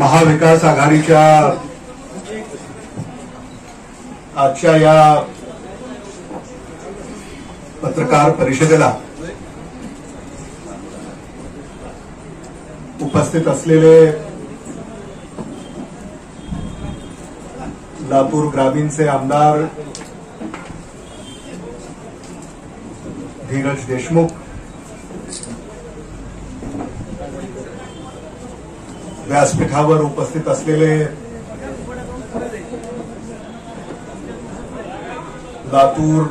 महाविकास आघाडीच्या आजच्या या पत्रकार परिषदेला उपस्थित असलेले लातूर ग्रामीणचे आमदार धीरज देशमुख, व्यासपीठावर उपस्थित असलेले लातूर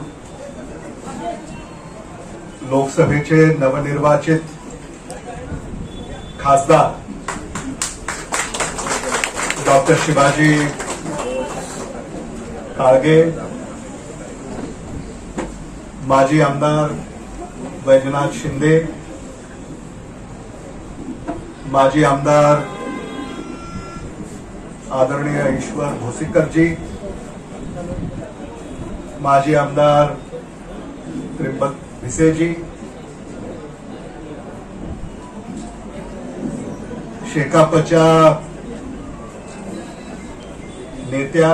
लोकसभेचे नवनिर्वाचित खासदार डॉक्टर शिवाजी काळगे, माजी आमदार वैजनाथ शिंदे, माजी आमदार आदरणीय ईश्वर भोसीकरजी, माजी आमदार त्रिंबक भिसेजी, शेकापच्या नेत्या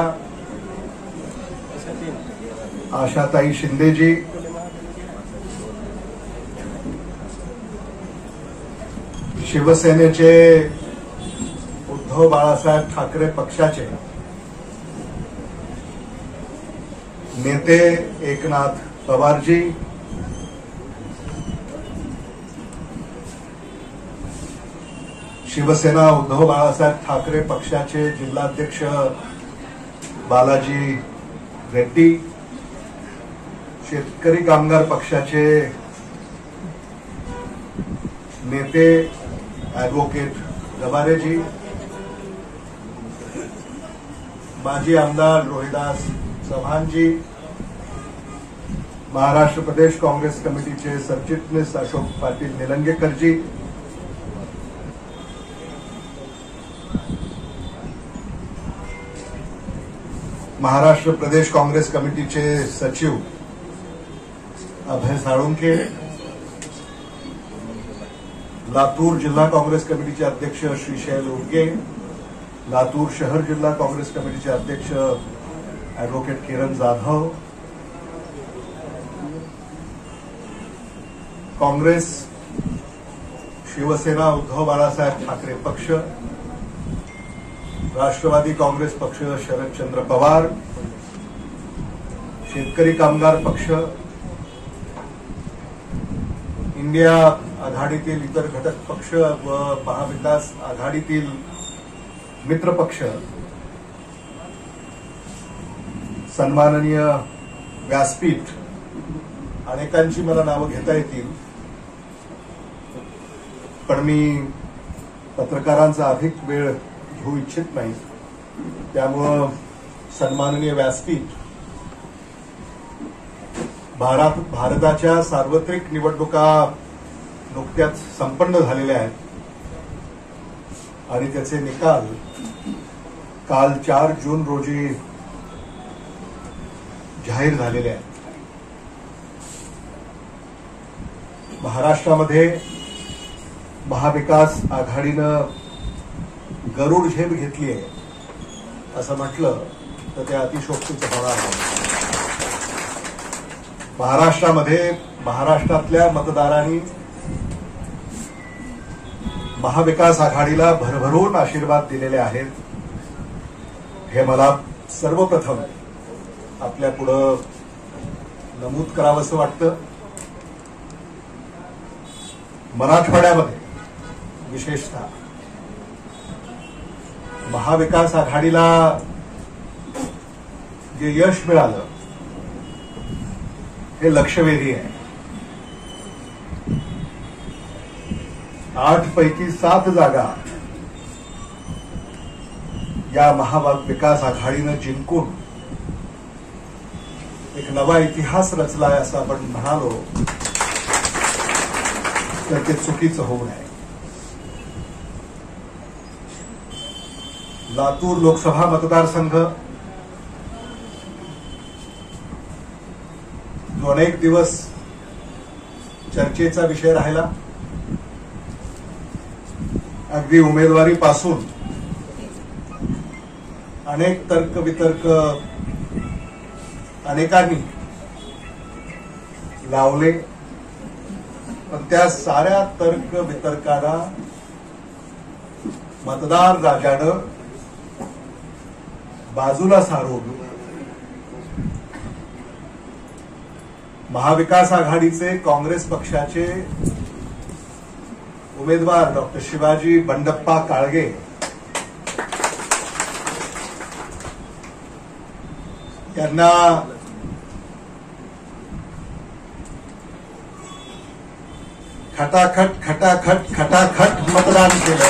आशाताई शिंदेजी, शिवसेनेचे उद्धव बाळासाहेब ठाकरे पक्षाचे नेते एकनाथ पवारजी, शिवसेना उद्धव बाळासाहेब ठाकरे पक्षाचे जिल्हाध्यक्ष बालाजी रेड्डी, शेतकरी कामगार पक्षाचे नेते ॲडव्होकेट गवारेजी, माजी आमदार रोहिदास चव्हाणजी, महाराष्ट्र प्रदेश काँग्रेस कमिटीचे सरचिटणीस अशोक पाटील निलंगेकरजी, महाराष्ट्र प्रदेश काँग्रेस कमिटीचे सचिव अभय साळुंखे, लातूर जिल्हा काँग्रेस कमिटीचे अध्यक्ष श्रीशैल उर्गे, लातूर शहर जिल्हा काँग्रेस कमिटीचे अध्यक्ष ॲडव्होकेट किरण जाधव, काँग्रेस शिवसेना उद्धव बाळासाहेब ठाकरे पक्ष, राष्ट्रवादी काँग्रेस पक्ष शरदचंद्र पवार, शेतकरी कामगार पक्ष, इंडिया आघाडीतील इतर घटक पक्ष व महाविकास आघाडीतील मित्र पक्ष, सन्माननीय व्यासपीठ, अनेकांची मला नावं घेता येतील, पण मी पत्रकारांचा अधिक वेळ घेऊ इच्छित नाही. त्यामुळं सन्माननीय व्यासपीठ, भारताच्या सार्वत्रिक निवडणुका नुकत्याच संपन्न झालेल्या आहेत आणि त्याचे निकाल काल 4 जून रोजी जाहीर झालेले आहेत. महाराष्ट्रामध्ये महाविकास आघाडीनं गरुड झेप घेतली आहे असं म्हटलं तर ते अतिशोक्तीचं होणार आहे. महाराष्ट्रातल्या मतदारांनी महाविकास आघाडीला भरभरून आशीर्वाद दिलेले आहेत. हे मला सर्वप्रथम आपल्या पुढं नमूद करावंसं वाटतं. मराठवाड्यामध्ये विशेषतः महाविकास आघाडीला जे यश मिळालं हे लक्षवेधी आहे. 8 पैकी 7 जागा या महाविकास आघाडीनं जिंकून एक नवा इतिहास रचलाय असं आपण म्हणालो तर ते चुकीचं होऊ नये. लातूर लोकसभा मतदारसंघ जो अनेक दिवस चर्चेचा विषय राहिला, अगदी उमेदवारीपासून अनेक तर्क वितर्क अनेकांनी लावले, पण त्या साऱ्या तर्क वितर्काला मतदार राजानं बाजूला सारून महाविकास आघाडीचे काँग्रेस पक्षाचे उमेदवार डॉक्टर शिवाजी बंडप्पा काळगे यांना खटाखट खटाखट खटाखट मतदान केलं.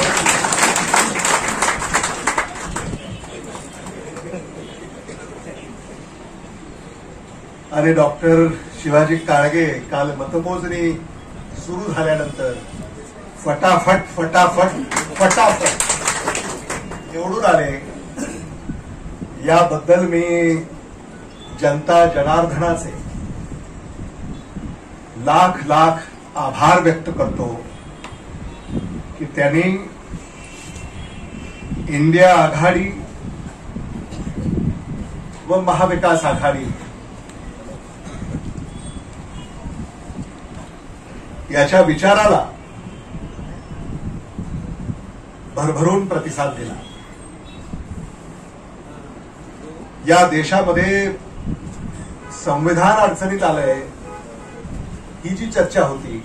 आणि डॉक्टर शिवाजी काळगे काल मतमोजणी सुरू झाल्यानंतर फटाफट फटाफट फटाफट निवडून आले. याबद्दल मी जनता जनार्दनाचे लाख लाख आभार व्यक्त करतो की त्यांनी इंडिया आघाडी व महाविकास आघाडी याच्या विचाराला भरभरून प्रतिसाद दिला. या देशामध्ये संविधान अडचणीत आलंय ही जी चर्चा होती,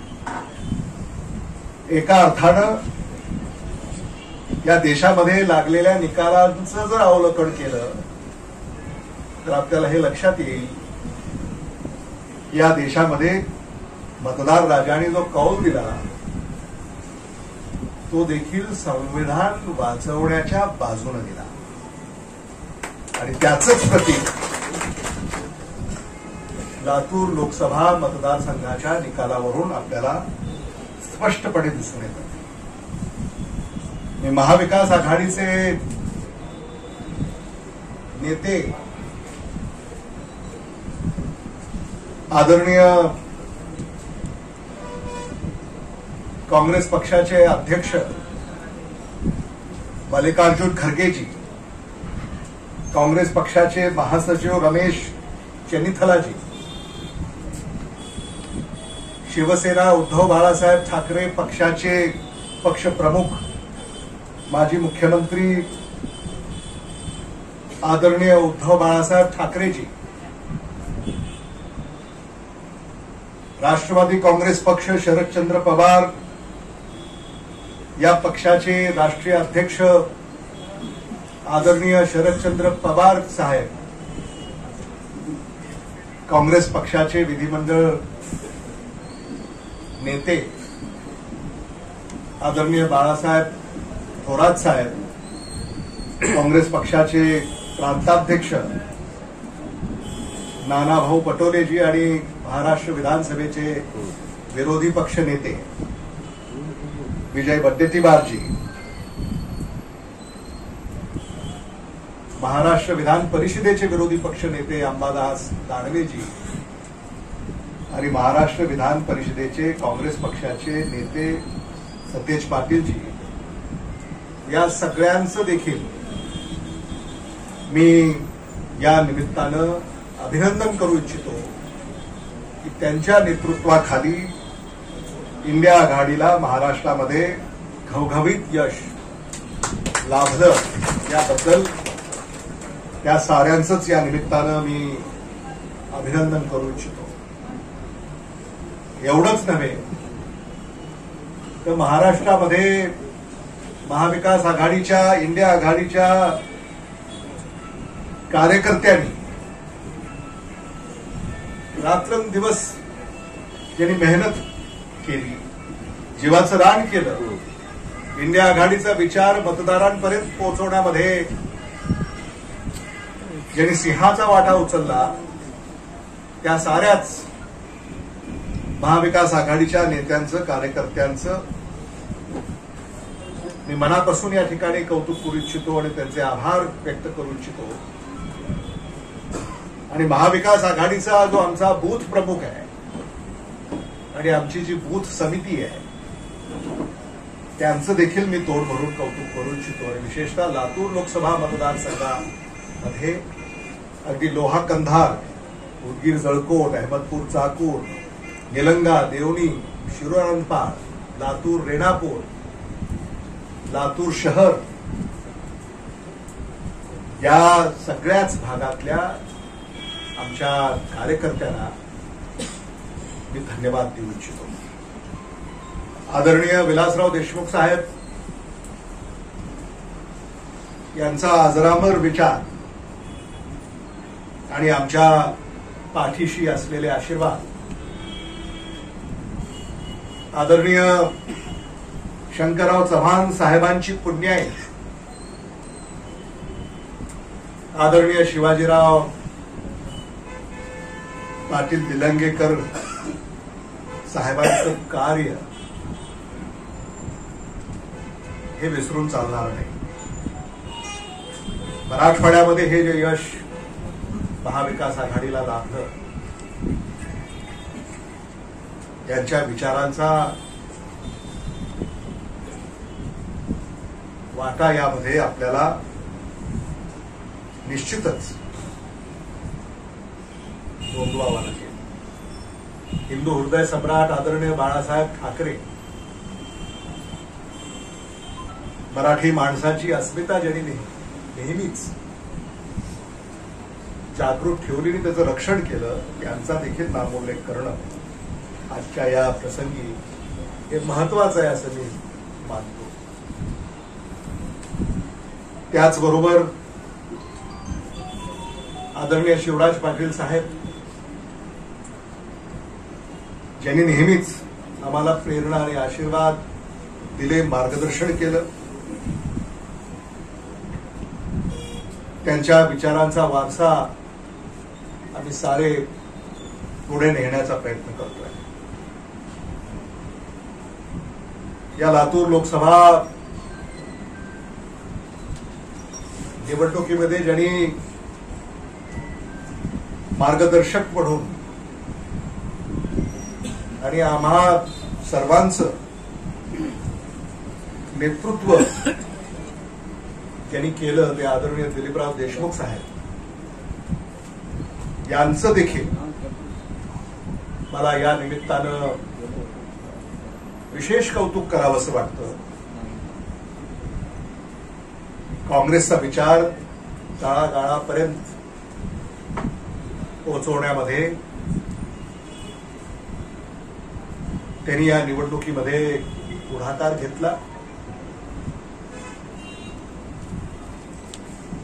एका अर्थानं या देशामध्ये लागलेल्या निकालांचं जर अवलोकन केलं तर आपल्याला हे लक्षात येईल, या देशामध्ये मतदार राजाने जो कौल दिला तो देखील संविधान वाचवण्याच्या बाजूने दिला. आणि त्याचंच प्रतीक लातूर लोकसभा मतदारसंघाच्या निकालावरून आपल्याला स्पष्टपणे दिसून येतं. मी महाविकास आघाडीचे नेते आदरणीय काँग्रेस पक्षाचे अध्यक्ष मल्लिकार्जुन खरगेजी, काँग्रेस पक्षाचे महासचिव रमेश चेन्नीथलाजी, शिवसेना उद्धव बाळासाहेब ठाकरे पक्षाचे पक्षप्रमुख माजी मुख्यमंत्री आदरणीय उद्धव बाळासाहेब ठाकरेजी, राष्ट्रवादी काँग्रेस पक्ष शरदचंद्र पवार या पक्षाचे राष्ट्रीय अध्यक्ष आदरणीय शरदचंद्र पवार साहेब, काँग्रेस पक्षाचे विधिमंडळ नेते आदरणीय बाळासाहेब थोरात साहेब, काँग्रेस पक्षाचे प्रांताध्यक्ष नानाभाऊ पटोलेजी आणि महाराष्ट्र विधानसभेचे विरोधी पक्ष नेते विजय वडेट्टीवारजी, महाराष्ट्र विधान परिषदेचे विरोधी पक्ष नेते अंबादास दानवेजी आणि महाराष्ट्र विधान परिषदेचे काँग्रेस पक्षाचे नेते सतेज पाटीलजी, या सगळ्यांचं देखील मी या निमित्तानं अभिनंदन करू इच्छितो की त्यांच्या नेतृत्वाखाली इंडिया आघाडीला महाराष्ट्रामध्ये घवघवीत यश लाभलं. याबद्दल त्या साऱ्यांचंच या निमित्तानं मी अभिनंदन करू इच्छितो. एवढंच नव्हे तर महाराष्ट्रामध्ये महाविकास आघाडीच्या इंडिया आघाडीच्या कार्यकर्त्यांनी रात्रंदिवस ज्यांनी मेहनत केली, जीवाचं दान केलं, इंडिया आघाडीचा विचार मतदारांपर्यंत पोहोचवण्यामध्ये ज्यांनी सिंहाचा वाटा उचलला, त्या साऱ्याच महाविकास आघाडीच्या नेत्यांचं कार्यकर्त्यांचं मी मनापासून या ठिकाणी कौतुक करू इच्छितो आणि त्यांचे आभार व्यक्त करू इच्छितो. आणि महाविकास आघाडीचा जो आमचा बूथ प्रमुख आहे आणि आमची जी बूथ समिती आहे त्यांचं देखील मी तोड भरून कौतुक करू इच्छितो. आणि विशेषतः लातूर लोकसभा मतदारसंघामध्ये अगदी लोहा कंधार, उदगीर जळकोट, अहमदपूर चाकूर, निलंगा, देवणी, शिरोळपाळ, लातूर रेणापूर, लातूर शहर या सगळ्याच भागातल्या आमच्या कार्यकर्त्यांना मी धन्यवाद देऊ इच्छितो. आदरणीय विलासराव देशमुख साहेब यांचा अजरामर विचार आणि आमच्या पाठीशी असलेले आशीर्वाद, आदरणीय शंकरराव चव्हाण साहेबांची पुण्याई, आदरणीय शिवाजीराव पाटील निलंगेकर साहेबांचं कार्य हे विसरून चालणार नाही. मराठवाड्यामध्ये हे जे यश महाविकास आघाडीला लाभलं, त्यांच्या विचारांचा वाटा यामध्ये आपल्याला निश्चितच नोंदवावा लागेल. हिंदू हृदय सम्राट आदरणीय बाळासाहेब ठाकरे मराठी माणसाची अस्मिता ज्यांनी नेहमीच जागृत ठेवली आणि त्याचं रक्षण केलं, यांचा देखील नामोल्लेख करणं आजच्या या प्रसंगी हे महत्वाचं आहे असं मी मानतो. त्याचबरोबर आदरणीय शिवराज पाटील साहेब ज्यांनी नेहमीच आम्हाला प्रेरणा आणि आशीर्वाद दिले, मार्गदर्शन केलं, त्यांच्या विचारांचा वारसा आम्ही सारे पुढे नेण्याचा प्रयत्न करतोय. या लातूर लोकसभा निवडणुकीमध्ये ज्यांनी मार्गदर्शक म्हणून आणि आम्हा सर्वांचं नेतृत्व त्यांनी केलं, ते आदरणीय दिलीपराव देशमुख साहेब यांचं देखील मला या निमित्तानं विशेष कौतुक करावंसं वाटतं. काँग्रेसचा विचार तळागाळापर्यंत पोहोचवण्यामध्ये त्यांनी या निवडणुकीमध्ये पुढाकार घेतला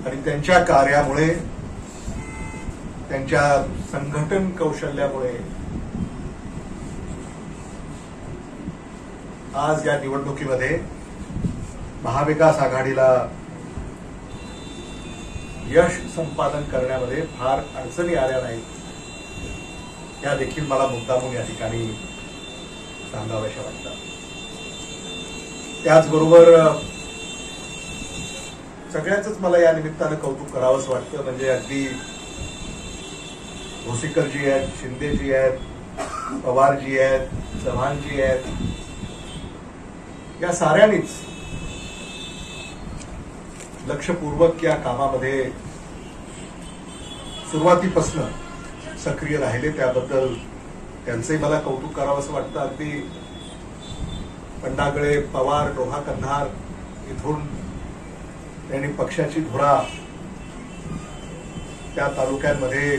आणि त्यांच्या कार्यामुळे, त्यांच्या संघटन कौशल्यामुळे आज या निवडणुकीमध्ये महाविकास आघाडीला यश संपादन करण्यामध्ये फार अडचणी आल्या नाहीत, या देखील मला मुद्दामून या ठिकाणी सांगाव्याशा वाटतात. त्याचबरोबर सगळ्याच मला या निमित्तानं कौतुक करावंसं वाटतं. म्हणजे अगदी भोसीकरजी आहेत, शिंदेजी आहेत, पवारजी आहेत, चव्हाणजी आहेत, या साऱ्यांनीच लक्षपूर्वक या कामामध्ये सुरुवातीपासून सक्रिय राहिले, त्याबद्दल त्यांचंही मला कौतुक करावंसं वाटतं. अगदी पंडागळे, पवार, लोहा कंधार इथून त्यांनी पक्षाची धुरा त्या तालुक्यांमध्ये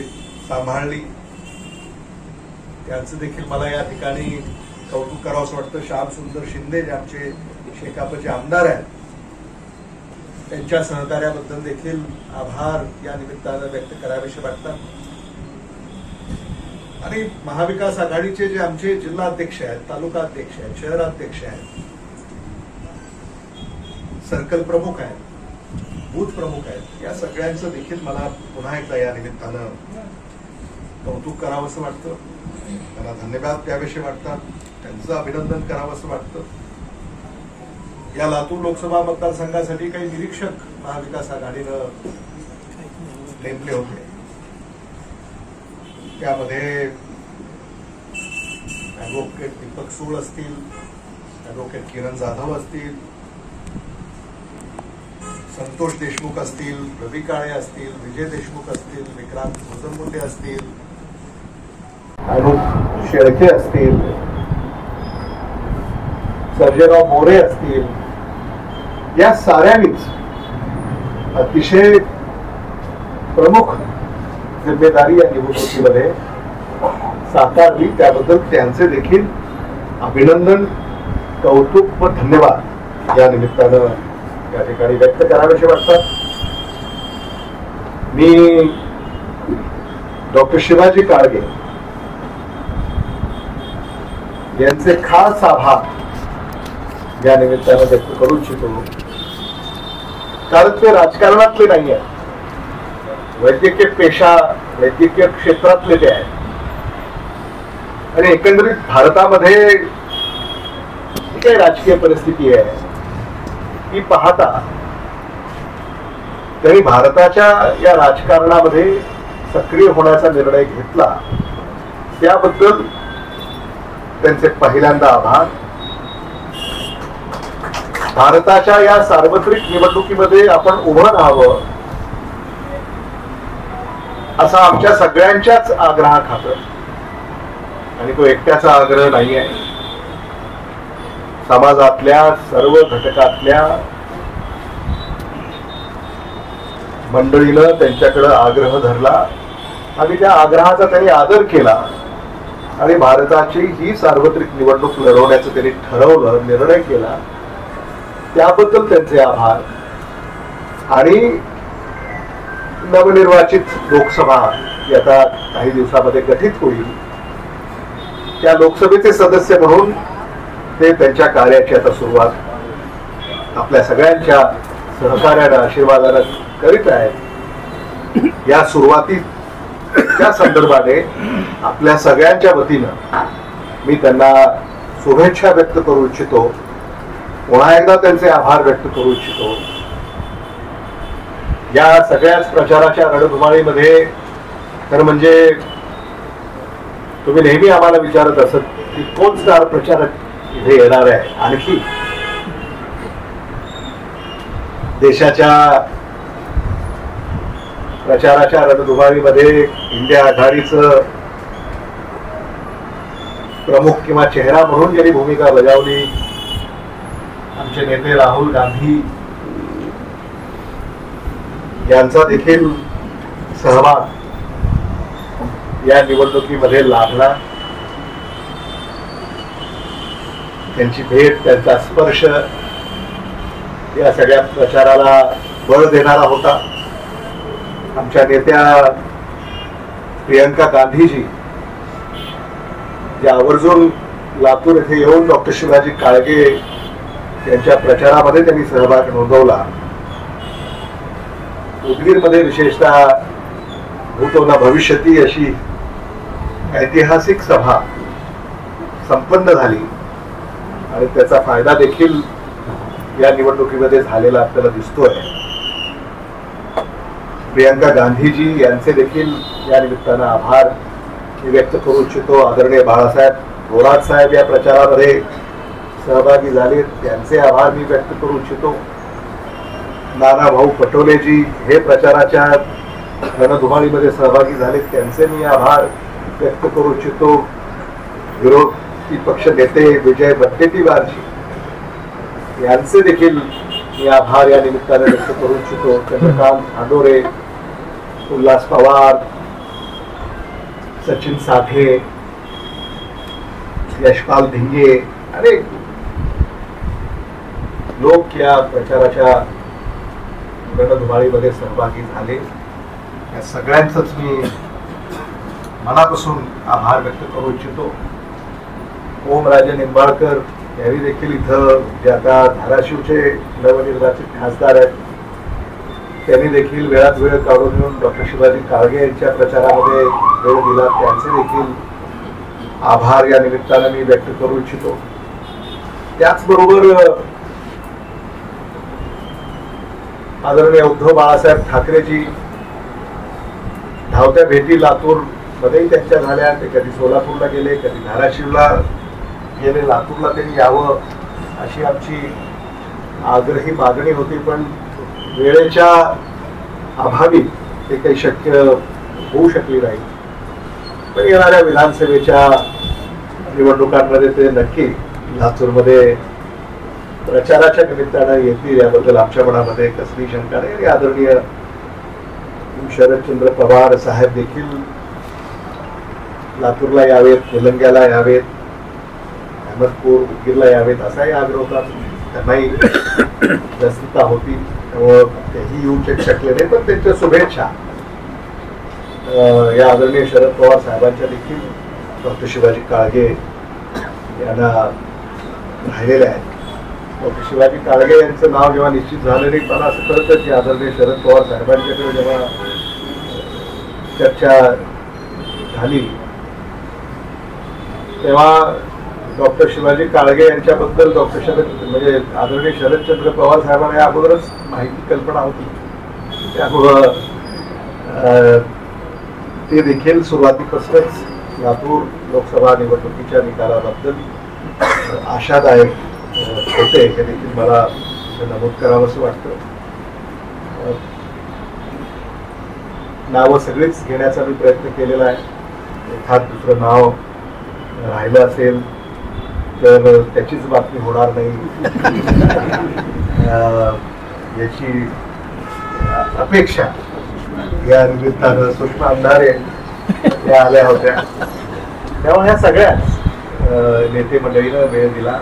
सांभाळली, त्यांचं देखील मला या ठिकाणी कौतुक करावंसं वाटतं. श्यामसुंदर शिंदे जे आमचे शेकापचे आमदार आहेत, त्यांच्या सहकार्याबद्दल देखील आभार या निमित्तानं व्यक्त करावेसे वाटतात. आणि महाविकास आघाडीचे जे आमचे जिल्हाध्यक्ष आहेत, तालुका अध्यक्ष आहेत, शहराध्यक्ष आहेत, सर्कल प्रमुख आहेत, बूथ प्रमुख आहेत, या सगळ्यांचं देखील मला पुन्हा एकदा या निमित्तानं कौतुक करावंसं वाटतं. त्यांना धन्यवाद द्यावेसे वाटतात, त्यांचं अभिनंदन करावंसं वाटतं. या लातूर लोकसभा मतदारसंघासाठी काही निरीक्षक महाविकास आघाडीनं नेमले होते. त्यामध्ये ॲडव्होकेट दीपक सूळ असतील, ॲडव्होकेट किरण जाधव असतील, संतोष देशमुख असतील, रवी काळे असतील, विजय देशमुख असतील, विक्रांत भोजनमुंडे असतील, अनुप शेळके असतील, सर्जेराव मोरे असतील, या साऱ्यांनीच अतिशय प्रमुख जिम्मेदारी या निवडणुकीमध्ये साकारली. त्याबद्दल त्यांचे देखील अभिनंदन, कौतुक व धन्यवाद या निमित्तानं या ठिकाणी व्यक्त करावेसे वाटतात. मी डॉक्टर शिवाजी काळगे यांचे खास आभार या निमित्तानं व्यक्त करू इच्छितो. कारण ते राजकारणातले नाही आहेत, वैद्यकीय पेशा, वैद्यकीय क्षेत्रातले ते आहेत. आणि एकंदरीत भारतामध्ये जी काही राजकीय परिस्थिती आहे ती पाहता त्यांनी भारताच्या या राजकारणामध्ये सक्रिय होण्याचा निर्णय घेतला, त्याबद्दल त्यांचे पहिल्यांदा आभार. भारताच्या या सार्वत्रिक निवडणुकीमध्ये आपण उभं राहावं असा आमच्या सगळ्यांच्याच आग्रहाखातर, आणि तो एकट्याचा आग्रह नाही आहे, समाजातल्या सर्व घटकातल्या मंडळीनं त्यांच्याकडे आग्रह धरला आणि त्या आग्रहाचा त्यांनी आदर केला आणि भारताची ही सार्वत्रिक निवडणूक लढवण्याचं त्यांनी ठरवलं, निर्णय केला. त्याबद्दल त्यांचे आभार. आणि नवनिर्वाचित लोकसभा आता काही दिवसामध्ये गठीत होईल, त्या लोकसभेचे सदस्य म्हणून ते त्यांच्या कार्याची आता सुरुवात आपल्या सगळ्यांच्या सहकार्यानं, आशीर्वादानं करीत आहेत. या सुरुवातीत त्या संदर्भाने आपल्या सगळ्यांच्या वतीनं मी त्यांना शुभेच्छा व्यक्त करू इच्छितो. पुन्हा एकदा त्यांचे आभार व्यक्त करू इच्छितो. या सगळ्याच प्रचाराच्या रणधुमाळीमध्ये तर म्हणजे तुम्ही नेहमी आम्हाला विचारत असत की कोण स्टार प्रचारक इथे येणार आहे. आणखी देशाच्या प्रचाराच्या रणधुमाळीमध्ये इंडिया आघाडीचं प्रमुख किंवा चेहरा म्हणून ज्यांनी भूमिका बजावली, आमचे नेते राहुल गांधी यांचा देखील सहभाग या निवडणुकीमध्ये लाभला. त्यांची भेट, त्यांचा स्पर्श या सगळ्या प्रचाराला बळ देणारा होता. आमच्या नेत्या प्रियंका गांधीजी ज्या आवर्जून लातूर येथे येऊन डॉक्टर शिवाजी काळगे यांच्या प्रचारामध्ये त्यांनी सहभाग नोंदवला. उदगीरमध्ये विशेषतः भूतो न भविष्यती अशी ऐतिहासिक सभा संपन्न झाली आणि त्याचा फायदा देखील या निवडणुकीमध्ये झालेला आपल्याला दिसतोय. प्रियंका गांधीजी यांचे देखील या निमित्तानं आभार मी व्यक्त करू इच्छितो. आदरणीय बाळासाहेब थोरात साहेब या प्रचारामध्ये सहभागी झाले, त्यांचे आभार मी व्यक्त करू इच्छितो. नाना भाऊ पटोलेजी हे प्रचाराच्या रणधुमाळीमध्ये सहभागी झाले, त्यांचे मी आभार व्यक्त करू इच्छितो. विरोधी पक्ष नेते विजय वडेट्टीवारजी यांचे देखील मी आभार या निमित्ताने व्यक्त करू इच्छितो. चंद्रकांत हांडोरे, उल्हास पवार, सचिन साठे, यशपाल भिंगे अनेक लोक या प्रचाराच्या रणधुमाळीमध्ये सहभागी झाले. या सगळ्यांचंच मी मनापासून आभार व्यक्त करू इच्छितो. ओमराजे निंबाळकर यांनी देखील इथं जे आता धाराशिवचे नवनिर्वाचित खासदार आहेत त्यांनी देखील वेळात वेळ काढून येऊन डॉक्टर शिवाजी काळगे यांच्या प्रचारामध्ये वेळ दिला, त्यांचे देखील आभार या निमित्तानं मी व्यक्त करू इच्छितो. त्याचबरोबर आदरणीय उद्धव बाळासाहेब ठाकरेजी धावत्या भेटी लातूर मध्येही त्यांच्या झाल्या. ते कधी सोलापूरला गेले, कधी धाराशिवला गेले, लातूरला त्यांनी यावं अशी आमची आग्रही मागणी होती, पण वेळेच्या अभावी ते काही शक्य होऊ शकली नाही. पण येणाऱ्या विधानसभेच्या निवडणुकांमध्ये ते नक्की लातूरमध्ये प्रचाराच्या निमित्तानं येतील याबद्दल आमच्या मनामध्ये कसली शंका नाही. आणि आदरणीय शरदचंद्र पवार साहेब देखील लातूरला यावेत, निलंग्याला यावेत, अहमदपूर, उदगीरला यावेत असाही आग्रह होता. त्यांनाही व्यस्तता होती, त्यामुळं तेही येऊ शकले नाही. पण त्यांच्या शुभेच्छा या आदरणीय शरद पवार साहेबांच्या देखील डॉक्टर शिवाजी काळगे यांना राहिलेल्या आहेत. डॉक्टर शिवाजी काळगे यांचं नाव जेव्हा निश्चित झालं नाही, मला असं कळतं की आदरणीय शरद पवार साहेबांच्याकडे जेव्हा चर्चा झाली तेव्हा डॉक्टर शिवाजी काळगे यांच्याबद्दल म्हणजे आदरणीय शरदचंद्र पवार साहेबांना या अगोदरच माहिती कल्पना होती. त्यामुळं ते देखील सुरुवातीपासूनच लातूर लोकसभा निवडणुकीच्या निकालाबद्दल आशादायक होते, हे देखील मला नमूद करावंसं वाटतं. नावं सगळीच घेण्याचा मी प्रयत्न केलेला आहे. एखाद दुसरं नाव राहिलं असेल तर त्याचीच बातमी होणार नाही याची अपेक्षा या निमित्तानं सुषमा अंधारे या आल्या होत्या. तेव्हा ह्या सगळ्याच नेते मंडळीनं वेळ दिला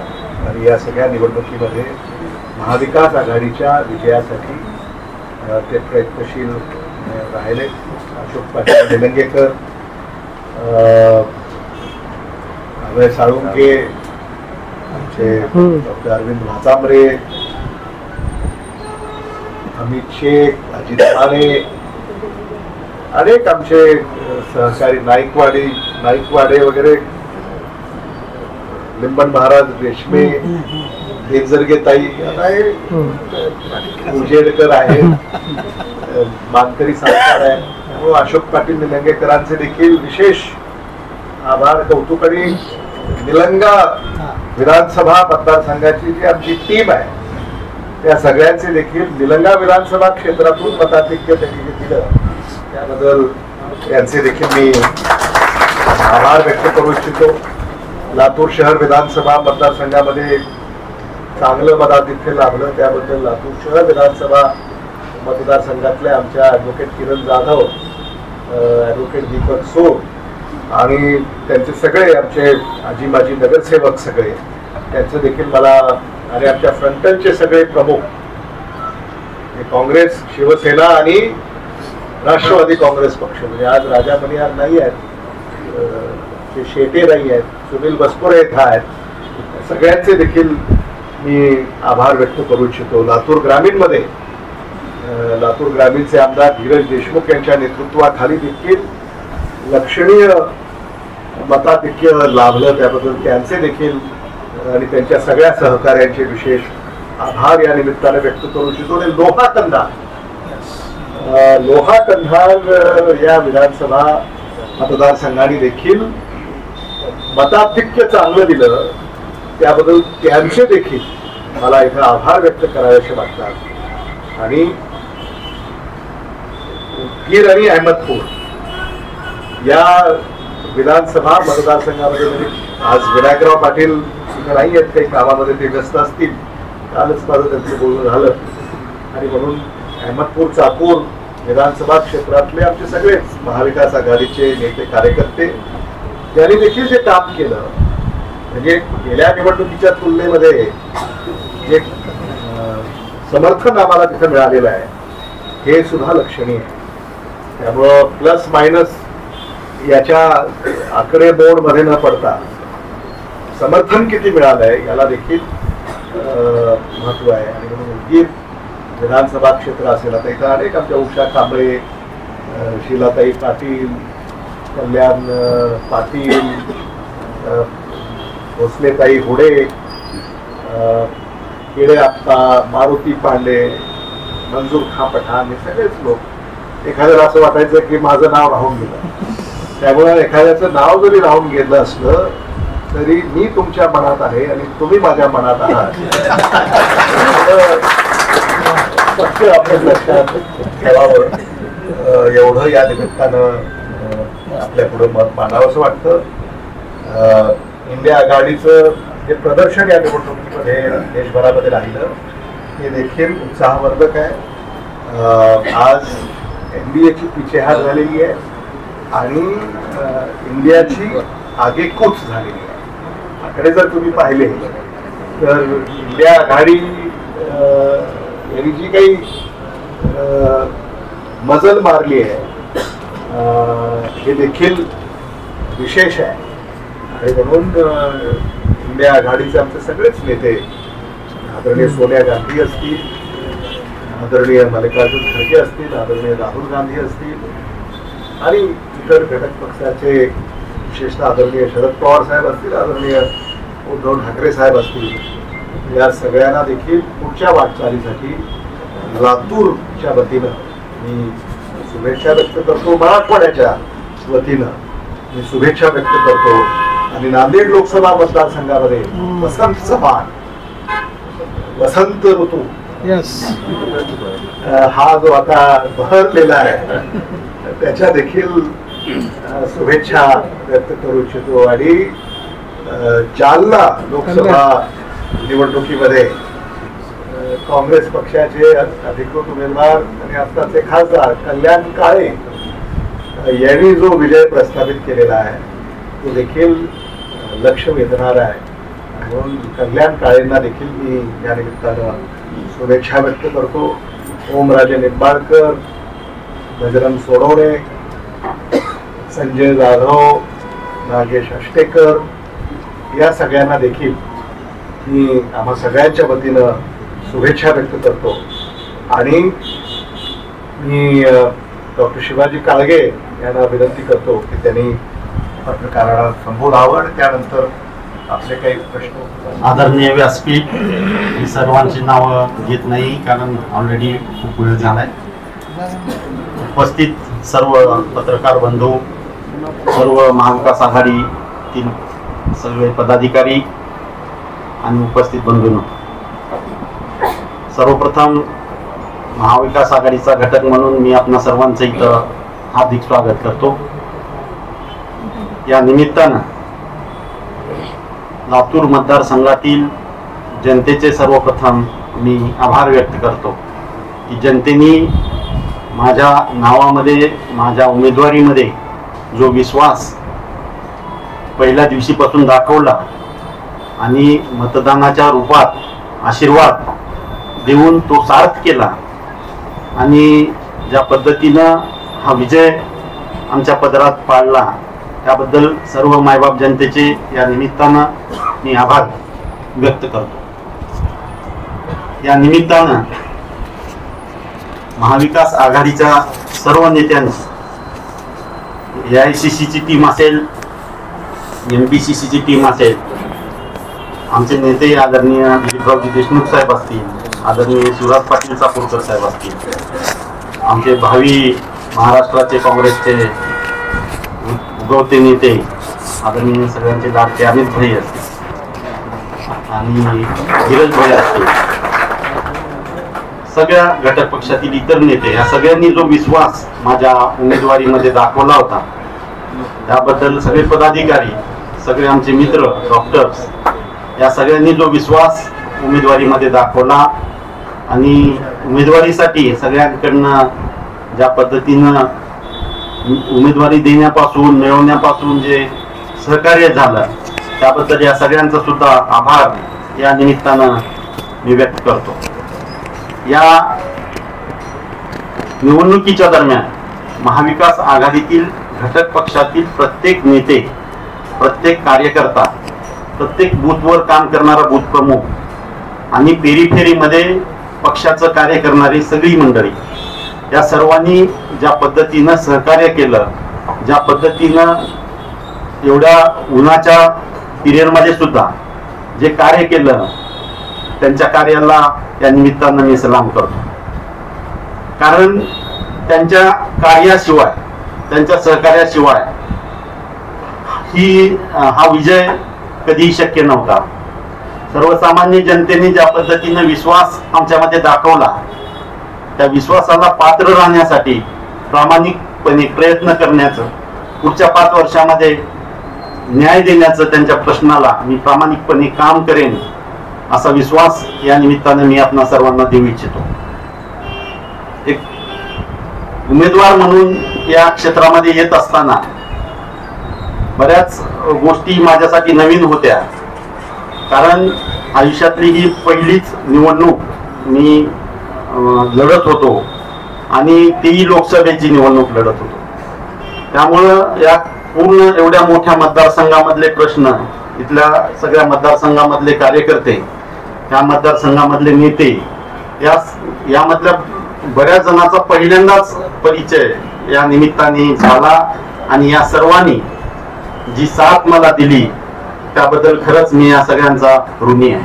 आणि या सगळ्या निवडणुकीमध्ये महाविकास आघाडीच्या विजयासाठी ते प्रयत्नशील राहिले. अशोक पाटील निलंगेकर, अभय साळुंके, आमचे डॉक्टर अरविंद भातांब्रे, अमित शेख, अजित ठाणे, अनेक आमचे सहकारी नाईकवाडे वगैरे, लिंबन महाराज रेशमे, देवजर्गेताई उजेडकर आहे, मानकरी सावकार आहे. त्यामुळे अशोक पाटील निलंगेकरांचे देखील विशेष आभार, कौतुक. आणि निलंगा विधानसभा मतदारसंघाची जी आमची टीम आहे त्या सगळ्यांचे देखील निलंगा विधानसभा क्षेत्रातून मताधिक्य त्यांनी दिलं त्याबद्दल यांचे देखील मी आभार व्यक्त करू इच्छितो. लातूर शहर विधानसभा मतदारसंघामध्ये चांगलं मताधिक्य लाभलं त्याबद्दल लातूर शहर विधानसभा मतदारसंघातले आमच्या ॲडव्होकेट किरण जाधव, ॲडव्होकेट दीपक सोड आणि त्यांचे सगळे आमचे आजी माजी नगरसेवक सगळे त्यांचं देखील मला, आणि आमच्या फ्रंटलचे सगळे प्रमुख काँग्रेस, शिवसेना आणि राष्ट्रवादी काँग्रेस पक्ष, म्हणजे आज राजा मनियार नाही आहेत, शेटे नाही आहेत, सुनील बसपुरे इथं आहेत, सगळ्यांचे देखील मी आभार व्यक्त करू इच्छितो. लातूर ग्रामीणमध्ये लातूर ग्रामीणचे आमदार धीरज देशमुख यांच्या नेतृत्वाखाली देखील लक्षणीय मताधिक्य लाभलं त्याबद्दल त्यांचे देखील आणि त्यांच्या सगळ्या सहकार्यांचे विशेष आभार या निमित्ताने व्यक्त करू इच्छितो. आणि लोहा कंधार या विधानसभा मतदारसंघाने देखील मताधिक्य चांगलं दिलं त्याबद्दल त्यांचे देखील मला इथं आभार व्यक्त करावेसे वाटतात. आणि उदगीर आणि अहमदपूर या विधानसभा मतदारसंघामध्ये म्हणजे आज विनायकराव पाटील इथं नाही आहेत, काही कामामध्ये ते व्यस्त असतील, कालच माझं त्यांचं बोलणं झालं. आणि म्हणून अहमदपूर चाकूर विधानसभा क्षेत्रातले आमचे सगळेच महाविकास आघाडीचे नेते कार्यकर्ते त्यांनी देखील जे काम केलं म्हणजे गेल्या निवडणुकीच्या तुलनेमध्ये जे समर्थन आम्हाला तिथं मिळालेलं आहे हे सुद्धा लक्षणीय आहे. त्यामुळं प्लस मायनस याच्या आकडेमोडमध्ये न पडता समर्थन किती मिळालंय याला देखील महत्व आहे. आणि म्हणून उदगीर विधानसभा क्षेत्र असेल, आता इथं अनेक आमच्या उषा कांबळे, शीलाताई पाटील, कल्याण पाटील, भोसलेताई हुडे, केडे आप्पा, मारुती पांडे, मंजूर खां पठाण, हे सगळेच लोक एखाद्याला असं वाटायचं की माझं नाव राहून गेलं. त्यामुळे एखाद्याचं नाव जरी राहून गेलं असलं तरी मी तुमच्या मनात आहे आणि तुम्ही माझ्या मनात आहात. सत्य आपण लक्षात ठेवावं, एवढं या निमित्तानं आपल्या पुढे मत मांडावंसं वाटतं. इंडिया आघाडीचं जे प्रदर्शन या निवडणुकीमध्ये देशभरामध्ये राहिलं हे देखील उत्साहवर्धक आहे. आज NDAची पिछेहाट झालेली आहे आणि इंडियाची आगेकूच झालेली आहे. आकडे जर तुम्ही पाहिले तर इंडिया आघाडी यांनी जी काही मजल मारली आहे हे देखील विशेष आहे. आणि म्हणून इंडिया आघाडीचे आमचे सगळेच नेते, आदरणीय सोनिया गांधी असतील, आदरणीय मल्लिकार्जुन खरगे असतील, आदरणीय राहुल गांधी असतील आणि इतर घटक पक्षाचे विशेषतः आदरणीय शरद पवार साहेब असतील, आदरणीय उद्धव ठाकरे साहेब असतील, या सगळ्यांना देखील पुढच्या वाटचालीसाठी लातूरच्या वतीनं मी शुभेच्छा व्यक्त करतो. मराठवाड्याच्या वतीनं मी शुभेच्छा व्यक्त करतो. आणि नांदेड लोकसभा मतदारसंघामध्ये वसंत चव्हाण, वसंत ऋतू हा जो आता बहरलेला आहे त्याच्या देखील शुभेच्छा व्यक्त करू इच्छितो. आणि जालना लोकसभा निवडणुकीमध्ये काँग्रेस पक्षाचे अधिकृत उमेदवार आणि आत्ताचे खासदार कल्याण काळे यांनी जो विजय प्रस्थापित केलेला आहे तो देखील लक्ष वेधणारा आहे. म्हणून कल्याण काळेंना देखील मी या निमित्तानं शुभेच्छा व्यक्त करतो. ओमराजे निंबाळकर, बजरंग सोनवणे, संजय जाधव, नागेश अष्टेकर या सगळ्यांना देखील मी आम्हा सगळ्यांच्या वतीनं शुभेच्छा व्यक्त करतो. आणि मी डॉक्टर शिवाजी काळगे यांना विनंती करतो की त्यांनी पत्रकारांना संबोधावं आणि त्यानंतर आपले काही प्रश्न. आदरणीय व्यासपीठ, मी सर्वांची नावं घेत नाही कारण ऑलरेडी खूप वेळ झालाय. उपस्थित सर्व पत्रकार बंधू, सर्व महाविकास आघाडीतील सर्व पदाधिकारी आणि उपस्थित बंधूंनो, सर्वप्रथम महाविकास आघाडीचा घटक म्हणून मी आपणा सर्वांचं इथं हार्दिक स्वागत करतो. या निमित्तानं लातूर मतदारसंघातील जनतेचे सर्वप्रथम मी आभार व्यक्त करतो की जनतेने माझ्या नावामध्ये, माझ्या उमेदवारीमध्ये जो विश्वास पहिल्या दिवशीपासून दाखवला आणि मतदानाच्या रूपात आशीर्वाद देऊन तो सार्थ केला आणि ज्या पद्धतीनं हा विजय आमच्या पदरात पाडला त्याबद्दल सर्व मायबाप जनतेचे या निमित्तानं मी आभार व्यक्त करतो. या निमित्तानं महाविकास आघाडीच्या सर्व नेत्यांनी, AICCची टीम असेल, MPCCची टीम असेल, आमचे नेते आदरणीय दिलीपरावजी देशमुख साहेब असतील, आदरणीय शिवराज पाटील चाकूरकर साहेब असतील, आमचे भावी महाराष्ट्राचे काँग्रेसचे उगवते नेते आदरणीय सगळ्यांचे लाडके अमित भाई असतील आणि धीरज भाई असतील, सगळ्या घटक पक्षातील इतर नेते, या सगळ्यांनी जो विश्वास माझ्या उमेदवारीमध्ये दाखवला होता त्याबद्दल सगळे पदाधिकारी, सगळे आमचे मित्र, डॉक्टर्स, या सगळ्यांनी जो विश्वास उमेदवारीमध्ये दाखवला आणि उमेदवारीसाठी सगळ्यांकडनं ज्या पद्धतीनं उमेदवारी देण्यापासून, मिळवण्यापासून जे सहकार्य झालं त्याबद्दल या सगळ्यांचा सुद्धा आभार या निमित्तानं मी व्यक्त करतो. या निवडणुकीच्या दरम्यान महाविकास आघाडीतील घटक पक्षातील प्रत्येक नेते, प्रत्येक कार्यकर्ता, प्रत्येक बूथवर काम करणारा बूथ प्रमुख आणि पेरीफेरीमध्ये पक्षाचं कार्य करणारी सगळी मंडळी, या सर्वांनी ज्या पद्धतीनं सहकार्य केलं, ज्या पद्धतीनं एवढ्या उन्हाच्या पिरियडमध्ये सुद्धा जे कार्य केलं, त्यांच्या कार्याला या निमित्तानं मी सलाम करतो. कारण त्यांच्या कार्याशिवाय, त्यांच्या सहकार्याशिवाय हा विजय कधीही शक्य नव्हता. सर्वसामान्य जनतेने ज्या पद्धतीने विश्वास आमच्यामध्ये दाखवला, त्या विश्वासाला पात्र राहण्यासाठी प्रामाणिकपणे प्रयत्न करण्याचं, पुढच्या 5 वर्षामध्ये न्याय देण्याचं त्यांच्या प्रश्नाला मी प्रामाणिकपणे काम करेन असा विश्वास या निमित्ताने मी आपणा सर्वांना देऊ इच्छितो. एक उमेदवार म्हणून या क्षेत्रामध्ये येत असताना बऱ्याच गोष्टी माझ्यासाठी नवीन होत्या, कारण आयुष्यातली ही पहिलीच निवडणूक मी लढत होतो आणि तीही लोकसभेची निवडणूक लढत होतो. त्यामुळं या पूर्ण एवढ्या मोठ्या मतदारसंघामधले प्रश्न, इथल्या सगळ्या मतदारसंघामधले कार्यकर्ते, या मतदारसंघामधले नेते, यामधल्या बऱ्याच जणांचा पहिल्यांदाच परिचय या निमित्ताने झाला आणि या सर्वांनी जी साथ मला दिली त्याबद्दल खरंच मी या सगळ्यांचा ऋणी आहे.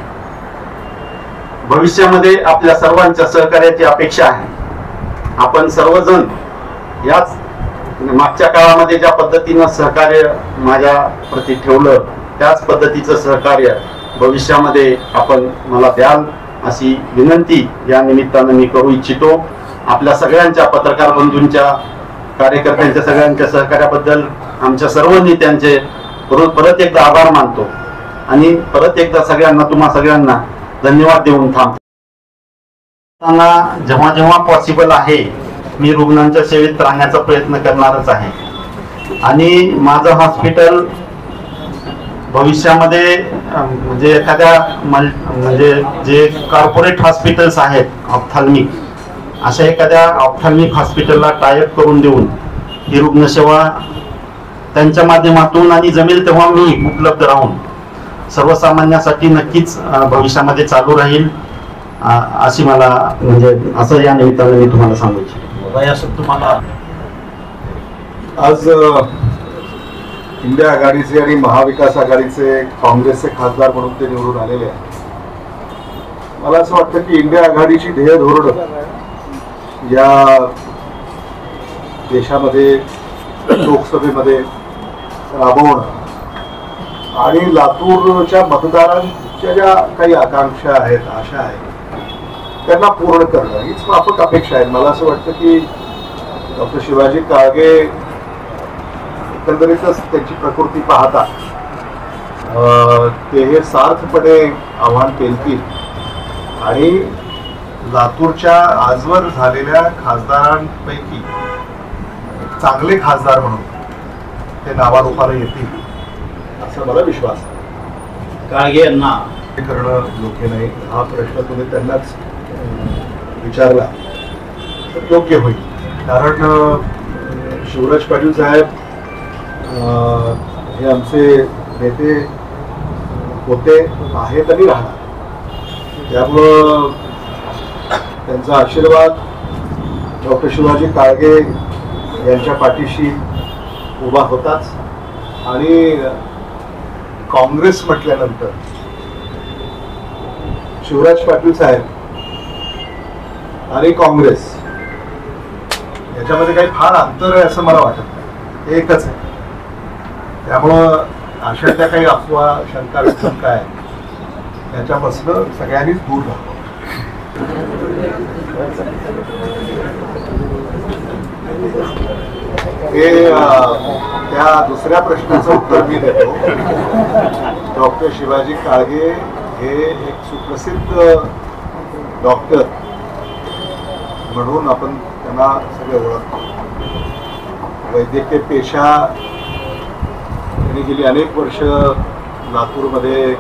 भविष्यामध्ये आपल्या सर्वांच्या सहकार्याची अपेक्षा आहे. आपण सर्वजण याच मागच्या काळामध्ये ज्या पद्धतीनं सहकार्य माझ्या प्रती ठेवलं, त्याच पद्धतीचं सहकार्य भविष्यामध्ये आपण मला द्याल अशी विनंती या निमित्तानं मी करू इच्छितो. आपल्या सगळ्यांच्या, पत्रकार बंधूंच्या, कार्यकर्त्यांच्या सगळ्यांच्या सहकार्याबद्दल आमच्या सर्व नेत्यांचे परत एकदा आभार मानतो आणि परत एकदा सगळ्यांना, तुम्हा सगळ्यांना धन्यवाद देऊन थांबतो. जेव्हा जेव्हा पॉसिबल आहे मी रुग्णांच्या सेवेत राहण्याचा प्रयत्न करणारच आहे आणि माझं हॉस्पिटल भविष्यामध्ये म्हणजे एखाद्या म्हणजे जे कॉर्पोरेट हॉस्पिटल्स आहेत ऑप्थॅल्मिक, अशा एखाद्या ऑप्थॅल्मिक हॉस्पिटलला टायअप करून देऊन ही रुग्णसेवा त्यांच्या माध्यमातून आणि जमेल तेव्हा मी उपलब्ध राहून सर्वसामान्यांसाठी नक्कीच भविष्यामध्ये चालू राहील अशी मला म्हणजे असं या निमित्ताने मी तुम्हाला सांगू इच्छितो. असं तुम्हाला आज इंडिया आघाडीचे आणि महाविकास आघाडीचे काँग्रेसचे खासदार म्हणून ते निवडून आलेले आहेत. मला असं वाटतं की इंडिया आघाडीची ध्येय धोरण या देशामध्ये लोकसभेमध्ये राबवणं आणि लातूरच्या मतदारांच्या ज्या काही आकांक्षा आहेत, आशा आहेत, त्यांना पूर्ण करणं हीच माफक अपेक्षा आहे. मला असं वाटतं की डॉक्टर शिवाजी काळगे एकंदरीतच त्यांची प्रकृती पाहता ते हे सार्थपणे आव्हान पेलतील आणि लातूरच्या आजवर झालेल्या खासदारांपैकी चांगले खासदार म्हणून ते नावारूपाला येतील असा मला विश्वास आहे. काळगे यांना हे करणं योग्य नाही, हा प्रश्न तुम्ही त्यांनाच विचारला तर योग्य होईल. कारण शिवराज पाटील साहेब हे आमचे नेते होते, आहेत आणि राहणार. त्यामुळं त्यांचा आशीर्वाद डॉक्टर शिवाजी काळगे यांच्या पाठीशी उभा होताच आणि काँग्रेस म्हटल्यानंतर शिवराज पाटील साहेब आणि काँग्रेस याच्यामध्ये काही फार अंतर आहे असं मला वाटत नाही, एकच आहे. त्यामुळं अशा त्या काही अफवा, शंका, विशंका आहे याच्यापासून सगळ्यांनीच दूर राहावं. हे त्या दुसऱ्या प्रश्नाचं उत्तर मी देतो. डॉक्टर शिवाजी काळगे हे एक सुप्रसिद्ध डॉक्टर म्हणून आपण त्यांना सगळे ओळखतो. वैद्यकीय पेशा त्यांनी गेली अनेक वर्ष लातूरमध्ये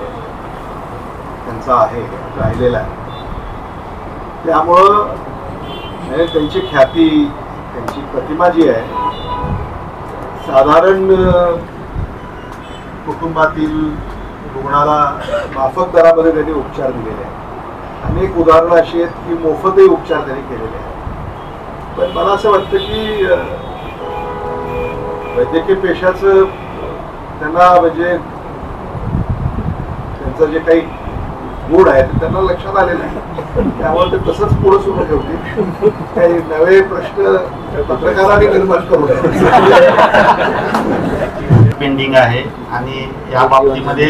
त्यांचा आहे, राहिलेला आहे. त्यामुळं त्यांची ख्याती, त्यांची प्रतिमा जी आहे, साधारण कुटुंबातील रुग्णाला माफक दरामध्ये त्यांनी उपचार दिलेले आहेत. अनेक उदाहरणं अशी आहेत की मोफतही उपचार त्यांनी केलेले आहेत. पण मला असं वाटतं की वैद्यकीय पेशाचं त्यांना म्हणजे त्यांचं जे काही गुण आहे ते त्यांना लक्षात आलेलं आहे. त्यामुळे ते तसंच पुढे सुरू ठेवतील. काही नवे प्रश्न पत्रकारांनी निर्माण करू नये. पेंडिंग आहे आणि या बाबतीमध्ये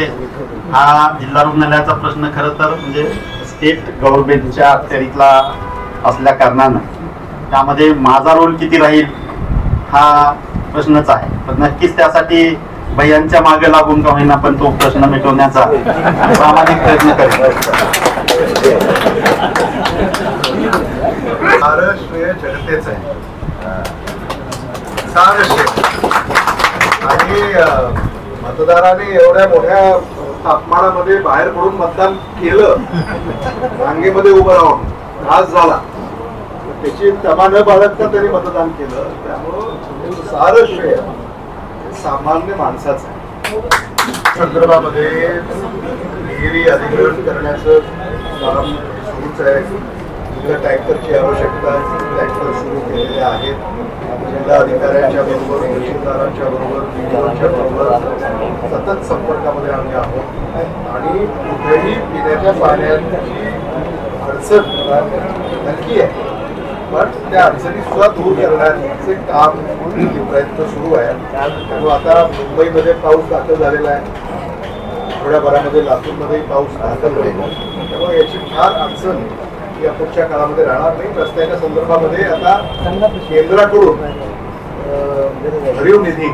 हा जिल्हा रुग्णालयाचा प्रश्न खरं तर म्हणजे स्टेट गव्हर्नमेंटच्या अखत्यारीतला असल्या कारणानं त्यामध्ये माझा रोल किती राहील हा प्रश्नच आहे. पण नक्कीच त्यासाठी भैयांच्या मागे लागून का होईना पण तो प्रश्न मिटवण्याचा प्रामाणिक प्रयत्न करेल. सारं श्रेय जनतेच आहे, सारं श्रेय. आणि मतदाराने एवढ्या मोठ्या तापमानामध्ये बाहेर पडून मतदान केलं, रांगेमध्ये उभं राहून त्रास झाला, त्याची तमा न बाळगता त्यांनी मतदान केलं. त्यामुळं सारं श्रेय सामान्य माणसाचं आहे. संदर्भामध्ये विहिरी अधिग्रहण करण्याचं काम सुरूच आहे. टँकरची आवश्यकता आहे, टँकर सुरू केलेले आहेत. जिल्हा अधिकाऱ्यांच्या बरोबर, तहसीलदारांच्या बरोबर, डीओच्या बरोबर सतत संपर्कामध्ये आम्ही आहोत आणि कुठेही पिण्याच्या पाण्याची अडचण नक्की आहे, पण त्या अडचणी सुद्धा दूर करण्याचे काम प्रयत्न सुरू आहे. त्यामुळे आता मुंबईमध्ये पाऊस दाखल झालेला आहे, आठवड्याभरामध्ये लातूरमध्येही पाऊस दाखल होईल. त्यामुळे याची फार अडचण या पुढच्या काळामध्ये राहणार नाही. रस्त्याच्या संदर्भामध्ये आता केंद्राकडून भरीव निधी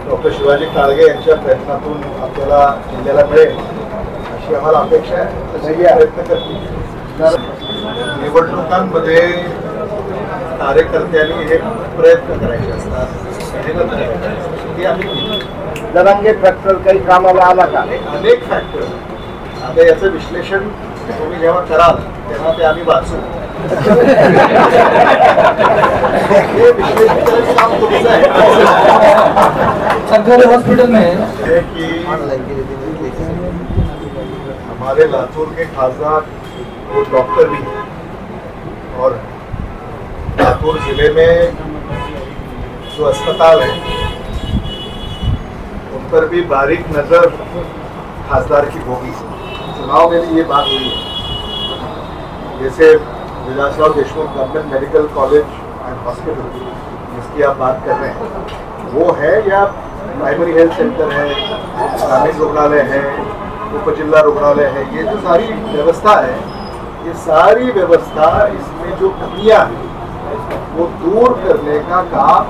डॉक्टर शिवाजी काळगे यांच्या प्रयत्नातून आपल्याला जिल्ह्याला मिळेल अशी आम्हाला अपेक्षा आहे. तसेही प्रयत्न करतील. निवडणुकांमध्ये कार्यकर्त्यांनी हे प्रयत्न करायचे असतात, ते आम्ही जरांगे फॅक्टर काही कामाला आला का? अनेक फॅक्टर. आता याचं विश्लेषण तुम्ही जेव्हा कराल तेव्हा ते आम्ही वाचू. हे विश्लेषण करायचं काम तुमचं आहे. सरकारी हॉस्पिटल में है कि हमारे लातूर के खासदार वो डॉक्टर भी हैं और लातूर जिले में जो अस्पताल है उन पर भी बारीक नजर खासदार की होगी. चुनाव में भी ये बात हुई है. जैसे Vilasrao Deshmukh government medical college end hospital जिसकी आप बात कर रहे हैं वो है, या प्राइमरी हेल्थ सेंटर है, ग्रामीण रुग्णालय है, उपजिला रुग्णालय है, ये जो सारी व्यवस्था है, ये सारी व्यवस्था इसमें जो कमियां हैं वो दूर करने का काम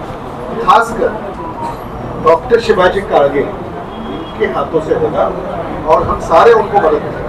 खासकर डॉक्टर शिवाजी काळगे इनके हाथों से होगा और हम सारे उनको मदद करेंगे.